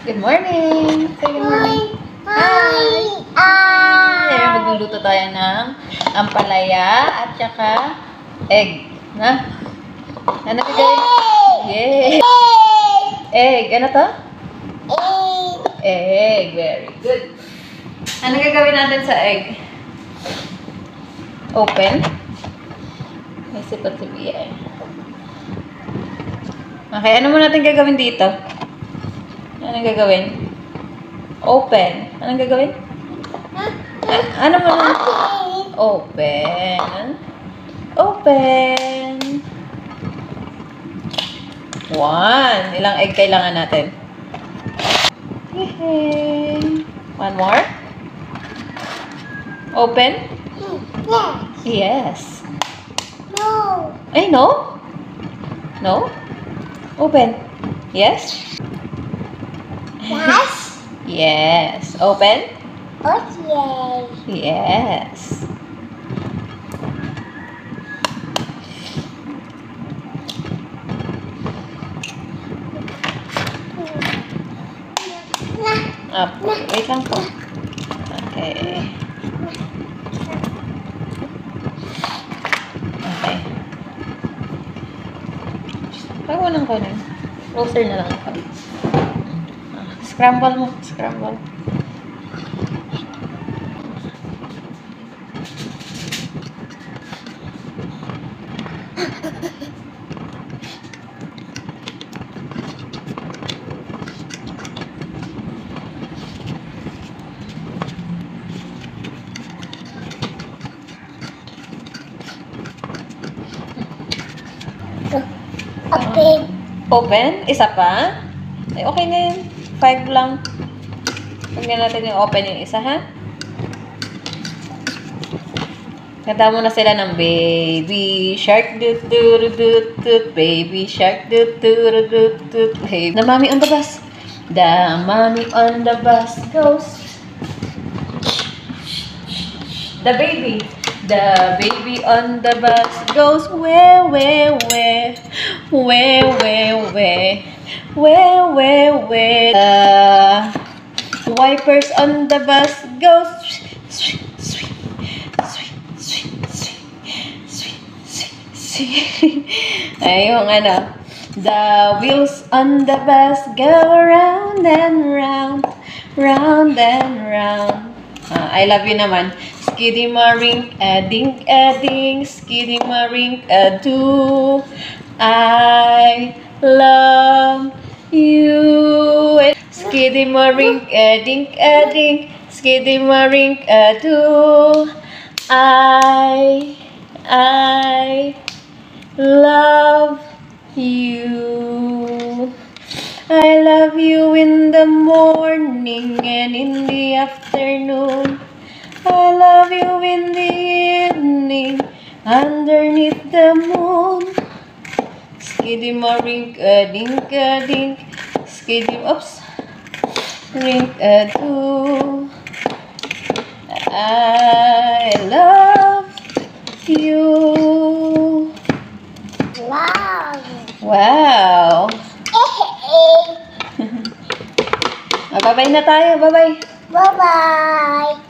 Good morning! Say good morning! Hi! Ngayon, magluluto tayo ng ampalaya at saka egg. Na? Ano gagawin? Yay! Egg! Ano to? Egg! Very good. Ano gagawin natin sa egg? Open? May sipat si Bia eh. Okay, ano mo natin gagawin dito? Anong gagawin? Open. Anong gagawin? Ano mo na? Open. Open. 1. Ilang egg kailangan natin? Yay. 1 more? Open? Yes. No. Ay, no? No? Open. Yes? Yes. Yes. Open? Okay. Yes. Up. Wait lang po. Okay. Okay. Pag walang kunin. Closer na lang ako. Scramble mo. Scramble. Open. Open? Isa pa? Ay, okay na yun. 5 lang. Tingnan natin yung open yung isa, ha? Kanta mo na sila ng baby shark doot doot doot doot, baby shark doot doot doot doot, hey. The mommy on the bus. The mommy on the bus goes. The baby. The baby on the bus goes where, where, where, where, where, where, where, where, where. The wipers on the bus goes sweet, sweet, sweet, sweet, sweet, sweet, sweet. Ay, yung ano. The wheels on the bus go round and round, round and round. I love you naman. Skiddy marink a dink a ding, skiddy marink a do. I love you. Skiddy marink a dink a ding, skiddy marink a do. I love you. I love you in the morning and in the afternoon. I love you in the evening underneath the moon. Skiddy marink a dink a dink, skiddy oops, rink a do. I love you. Wow. Wow. Bye-bye na tayo. Bye-bye. Bye-bye.